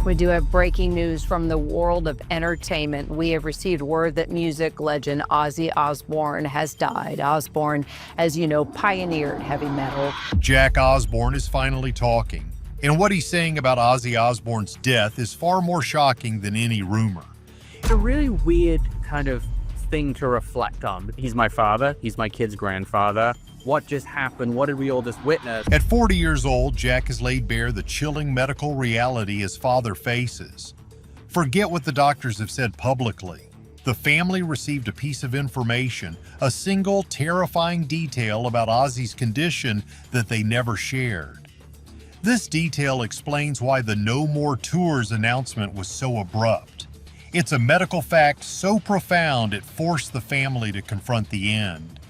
We do have breaking news from the world of entertainment. We have received word that music legend Ozzy Osbourne has died. Osbourne, as you know, pioneered heavy metal. Jack Osbourne is finally talking, and what he's saying about Ozzy Osbourne's death is far more shocking than any rumor. It's a really weird kind of thing to reflect on. He's my father, he's my kid's grandfather. What just happened? What did we all just witness? At 40 years old, Jack has laid bare the chilling medical reality his father faces. Forget what the doctors have said publicly. The family received a piece of information, a single terrifying detail about Ozzy's condition that they never shared. This detail explains why the No More Tours announcement was so abrupt. It's a medical fact so profound it forced the family to confront the end.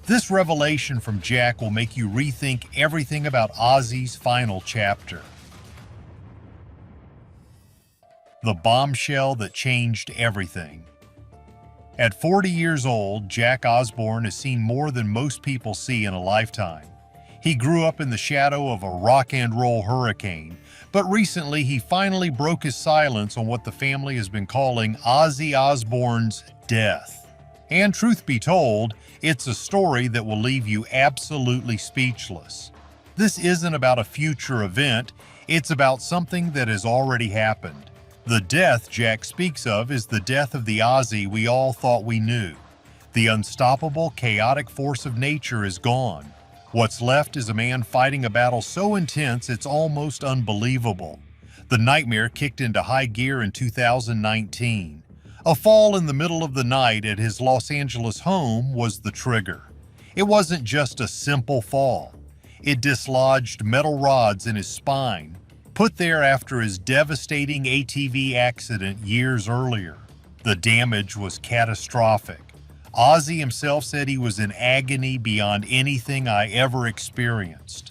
This revelation from Jack will make you rethink everything about Ozzy's final chapter. The bombshell that changed everything. At 40 years old, Jack Osbourne has seen more than most people see in a lifetime. He grew up in the shadow of a rock and roll hurricane, but recently he finally broke his silence on what the family has been calling Ozzy Osbourne's death. And truth be told, it's a story that will leave you absolutely speechless. This isn't about a future event, it's about something that has already happened. The death Jack speaks of is the death of the Ozzy we all thought we knew. The unstoppable, chaotic force of nature is gone. What's left is a man fighting a battle so intense it's almost unbelievable. The nightmare kicked into high gear in 2019. A fall in the middle of the night at his Los Angeles home was the trigger. It wasn't just a simple fall. It dislodged metal rods in his spine, put there after his devastating ATV accident years earlier. The damage was catastrophic. Ozzy himself said he was in agony beyond anything I ever experienced.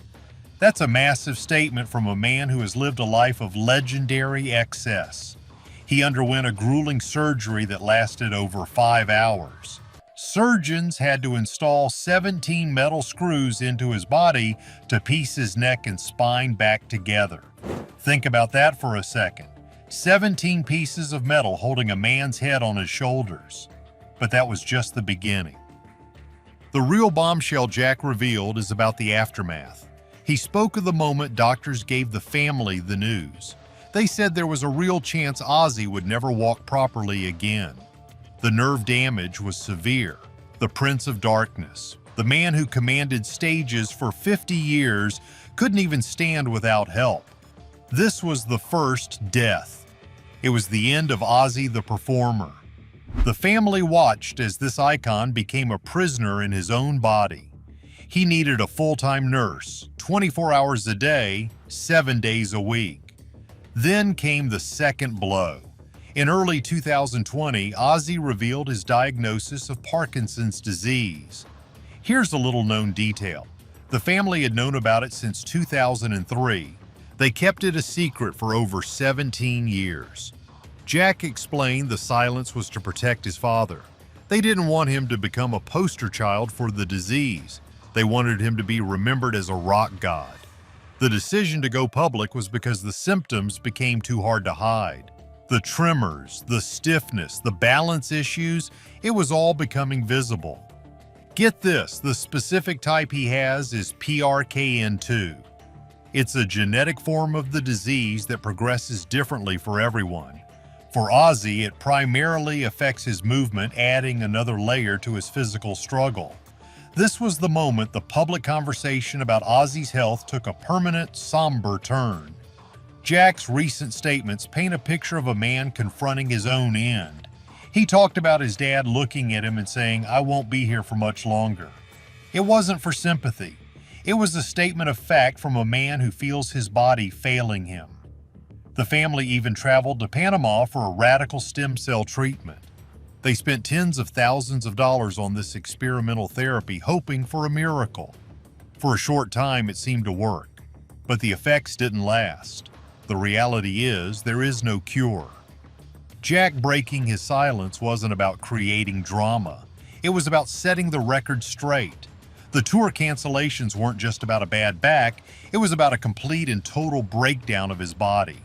That's a massive statement from a man who has lived a life of legendary excess. He underwent a grueling surgery that lasted over 5 hours. Surgeons had to install 17 metal screws into his body to piece his neck and spine back together. Think about that for a second. 17 pieces of metal holding a man's head on his shoulders. But that was just the beginning. The real bombshell Jack revealed is about the aftermath. He spoke of the moment doctors gave the family the news. They said there was a real chance Ozzy would never walk properly again. The nerve damage was severe. The Prince of Darkness, the man who commanded stages for 50 years, couldn't even stand without help. This was the first death. It was the end of Ozzy the performer. The family watched as this icon became a prisoner in his own body. He needed a full-time nurse, 24 hours a day, 7 days a week. Then came the second blow. In early 2020, Ozzy revealed his diagnosis of Parkinson's disease. Here's a little-known detail. The family had known about it since 2003. They kept it a secret for over 17 years. Jack explained the silence was to protect his father. They didn't want him to become a poster child for the disease. They wanted him to be remembered as a rock god. The decision to go public was because the symptoms became too hard to hide. The tremors, the stiffness, the balance issues, it was all becoming visible. Get this, the specific type he has is PRKN2. It's a genetic form of the disease that progresses differently for everyone. For Ozzy, it primarily affects his movement, adding another layer to his physical struggle. This was the moment the public conversation about Ozzy's health took a permanent, somber turn. Jack's recent statements paint a picture of a man confronting his own end. He talked about his dad looking at him and saying, "I won't be here for much longer." It wasn't for sympathy. It was a statement of fact from a man who feels his body failing him. The family even traveled to Panama for a radical stem cell treatment. They spent tens of thousands of dollars on this experimental therapy, hoping for a miracle. For a short time, it seemed to work, but the effects didn't last. The reality is, there is no cure. Jack breaking his silence wasn't about creating drama. It was about setting the record straight. The tour cancellations weren't just about a bad back, it was about a complete and total breakdown of his body.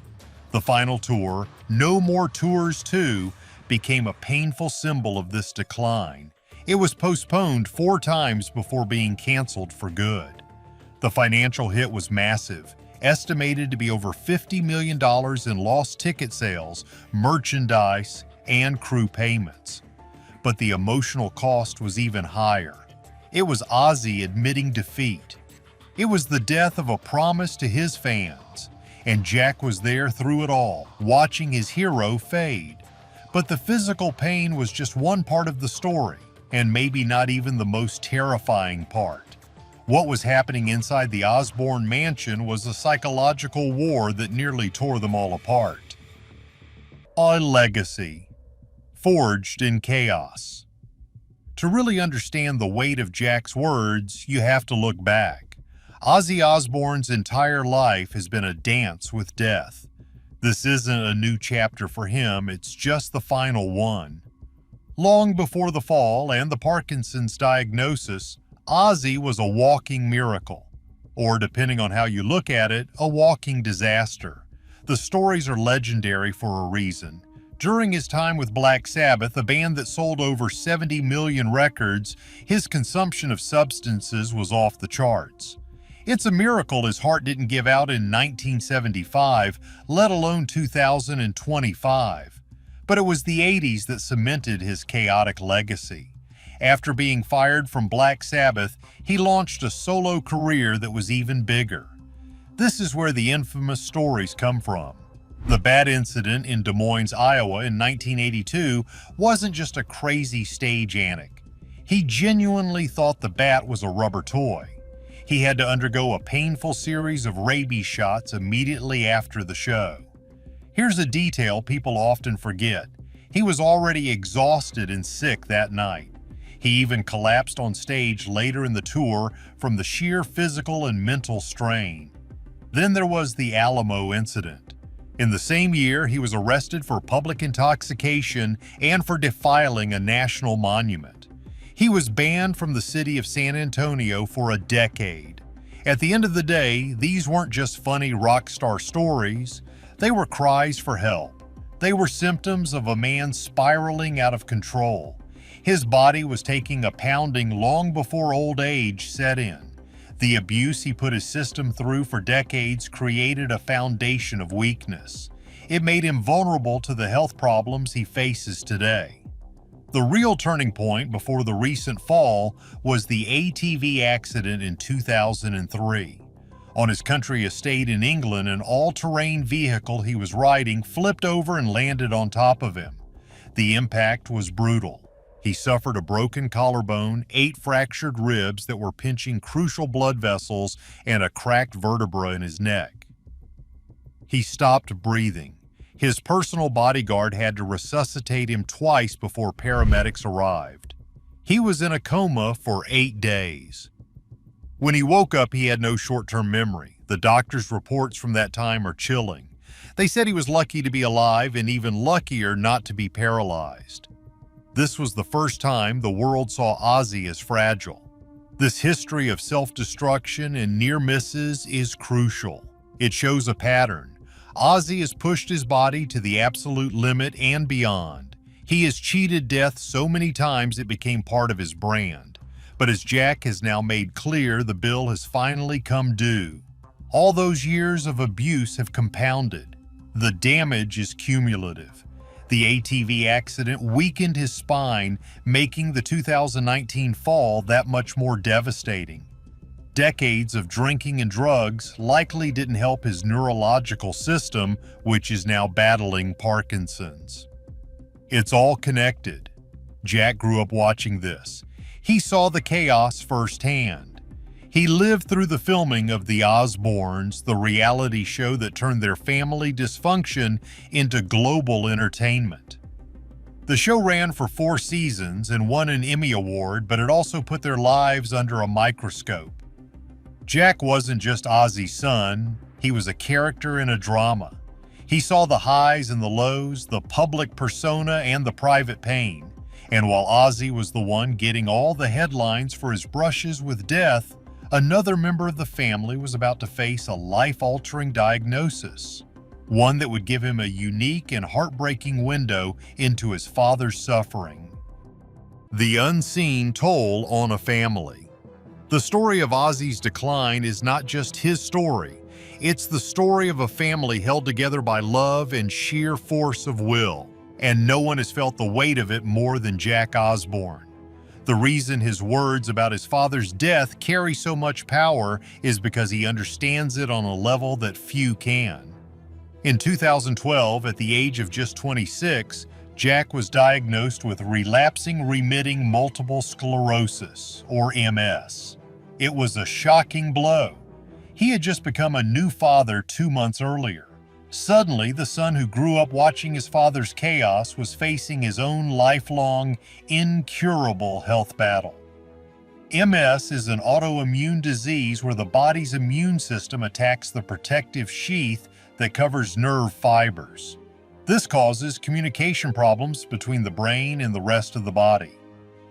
The final tour, No More Tours 2, became a painful symbol of this decline. It was postponed 4 times before being canceled for good. The financial hit was massive, estimated to be over $50 million in lost ticket sales, merchandise, and crew payments. But the emotional cost was even higher. It was Ozzy admitting defeat. It was the death of a promise to his fans, and Jack was there through it all, watching his hero fade. But the physical pain was just one part of the story, and maybe not even the most terrifying part. What was happening inside the Osbourne mansion was a psychological war that nearly tore them all apart. A legacy, forged in chaos. To really understand the weight of Jack's words, you have to look back. Ozzy Osbourne's entire life has been a dance with death. This isn't a new chapter for him, it's just the final one. Long before the fall and the Parkinson's diagnosis, Ozzy was a walking miracle, or depending on how you look at it, a walking disaster. The stories are legendary for a reason. During his time with Black Sabbath, a band that sold over 70 million records, his consumption of substances was off the charts. It's a miracle his heart didn't give out in 1975, let alone 2025. But it was the 80s that cemented his chaotic legacy. After being fired from Black Sabbath, he launched a solo career that was even bigger. This is where the infamous stories come from. The bat incident in Des Moines, Iowa in 1982 wasn't just a crazy stage antic. He genuinely thought the bat was a rubber toy. He had to undergo a painful series of rabies shots immediately after the show. Here's a detail people often forget. He was already exhausted and sick that night. He even collapsed on stage later in the tour from the sheer physical and mental strain. Then there was the Alamo incident. In the same year, he was arrested for public intoxication and for defiling a national monument. He was banned from the city of San Antonio for a decade. At the end of the day, these weren't just funny rock star stories. They were cries for help. They were symptoms of a man spiraling out of control. His body was taking a pounding long before old age set in. The abuse he put his system through for decades created a foundation of weakness. It made him vulnerable to the health problems he faces today. The real turning point before the recent fall was the ATV accident in 2003. On his country estate in England, an all-terrain vehicle he was riding flipped over and landed on top of him. The impact was brutal. He suffered a broken collarbone, 8 fractured ribs that were pinching crucial blood vessels, and a cracked vertebra in his neck. He stopped breathing. His personal bodyguard had to resuscitate him twice before paramedics arrived. He was in a coma for 8 days. When he woke up, he had no short-term memory. The doctor's reports from that time are chilling. They said he was lucky to be alive and even luckier not to be paralyzed. This was the first time the world saw Ozzy as fragile. This history of self-destruction and near misses is crucial. It shows a pattern. Ozzy has pushed his body to the absolute limit and beyond. He has cheated death so many times it became part of his brand. But as Jack has now made clear, the bill has finally come due. All those years of abuse have compounded. The damage is cumulative. The ATV accident weakened his spine, making the 2019 fall that much more devastating. Decades of drinking and drugs likely didn't help his neurological system, which is now battling Parkinson's. It's all connected. Jack grew up watching this. He saw the chaos firsthand. He lived through the filming of The Osbournes, the reality show that turned their family dysfunction into global entertainment. The show ran for 4 seasons and won an Emmy Award, but it also put their lives under a microscope. Jack wasn't just Ozzy's son, he was a character in a drama. He saw the highs and the lows, the public persona and the private pain. And while Ozzy was the one getting all the headlines for his brushes with death, another member of the family was about to face a life-altering diagnosis. one that would give him a unique and heartbreaking window into his father's suffering. The unseen toll on a family. The story of Ozzy's decline is not just his story. It's the story of a family held together by love and sheer force of will, and no one has felt the weight of it more than Jack Osbourne. The reason his words about his father's death carry so much power is because he understands it on a level that few can. In 2012, at the age of just 26, Jack was diagnosed with relapsing remitting multiple sclerosis, or MS. It was a shocking blow. He had just become a new father 2 months earlier. Suddenly, the son who grew up watching his father's chaos was facing his own lifelong, incurable health battle. MS is an autoimmune disease where the body's immune system attacks the protective sheath that covers nerve fibers. This causes communication problems between the brain and the rest of the body.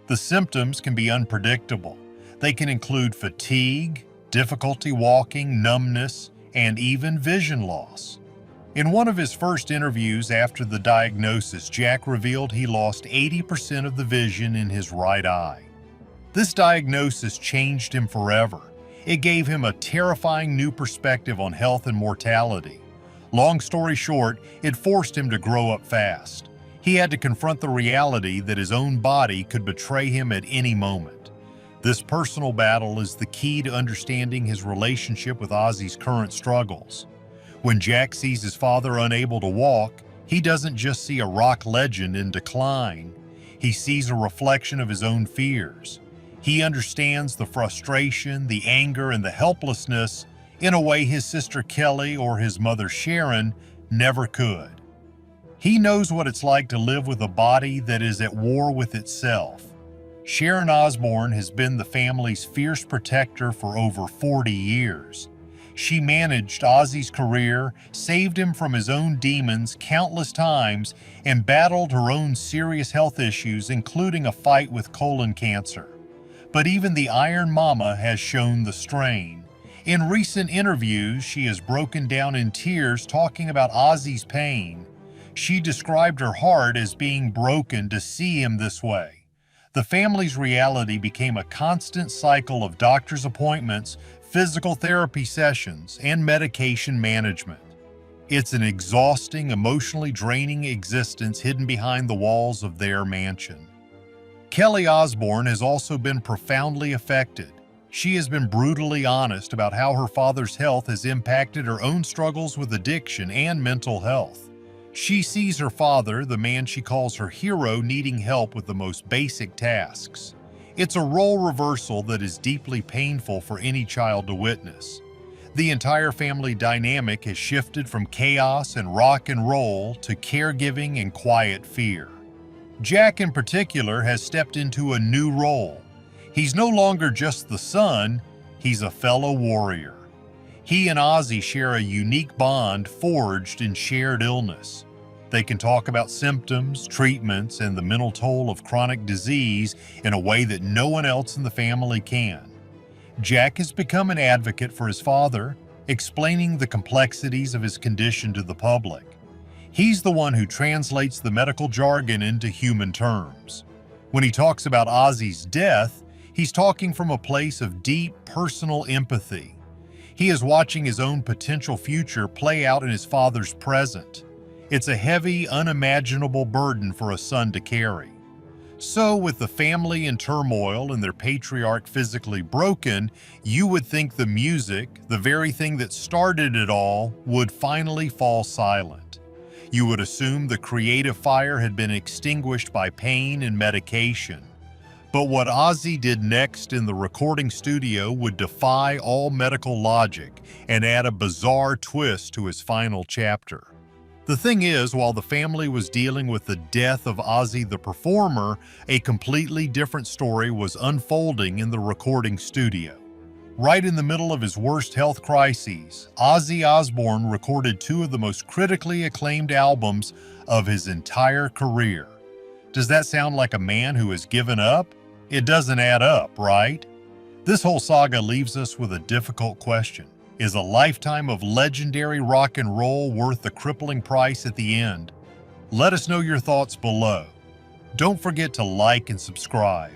The symptoms can be unpredictable. They can include fatigue, difficulty walking, numbness, and even vision loss. In one of his first interviews after the diagnosis, Jack revealed he lost 80% of the vision in his right eye. This diagnosis changed him forever. It gave him a terrifying new perspective on health and mortality. Long story short, it forced him to grow up fast. He had to confront the reality that his own body could betray him at any moment. This personal battle is the key to understanding his relationship with Ozzy's current struggles. When Jack sees his father unable to walk, he doesn't just see a rock legend in decline. He sees a reflection of his own fears. He understands the frustration, the anger, and the helplessness in a way his sister Kelly or his mother Sharon never could. He knows what it's like to live with a body that is at war with itself. Sharon Osbourne has been the family's fierce protector for over 40 years. She managed Ozzy's career, saved him from his own demons countless times, and battled her own serious health issues, including a fight with colon cancer. But even the Iron Mama has shown the strain. In recent interviews, she has broken down in tears talking about Ozzy's pain. She described her heart as being broken to see him this way. The family's reality became a constant cycle of doctor's appointments, physical therapy sessions, and medication management. It's an exhausting, emotionally draining existence hidden behind the walls of their mansion. Kelly Osbourne has also been profoundly affected. She has been brutally honest about how her father's health has impacted her own struggles with addiction and mental health. She sees her father, the man she calls her hero, needing help with the most basic tasks. It's a role reversal that is deeply painful for any child to witness. The entire family dynamic has shifted from chaos and rock and roll to caregiving and quiet fear. Jack in particular has stepped into a new role. He's no longer just the son, he's a fellow warrior. He and Ozzy share a unique bond forged in shared illness. They can talk about symptoms, treatments, and the mental toll of chronic disease in a way that no one else in the family can. Jack has become an advocate for his father, explaining the complexities of his condition to the public. He's the one who translates the medical jargon into human terms. When he talks about Ozzy's death, he's talking from a place of deep personal empathy. He is watching his own potential future play out in his father's present. It's a heavy, unimaginable burden for a son to carry. So, with the family in turmoil and their patriarch physically broken, you would think the music, the very thing that started it all, would finally fall silent. You would assume the creative fire had been extinguished by pain and medication. But what Ozzy did next in the recording studio would defy all medical logic and add a bizarre twist to his final chapter. The thing is, while the family was dealing with the death of Ozzy the performer, a completely different story was unfolding in the recording studio. Right in the middle of his worst health crises, Ozzy Osbourne recorded two of the most critically acclaimed albums of his entire career. Does that sound like a man who has given up? It doesn't add up, right? This whole saga leaves us with a difficult question. Is a lifetime of legendary rock and roll worth the crippling price at the end? Let us know your thoughts below. Don't forget to like and subscribe.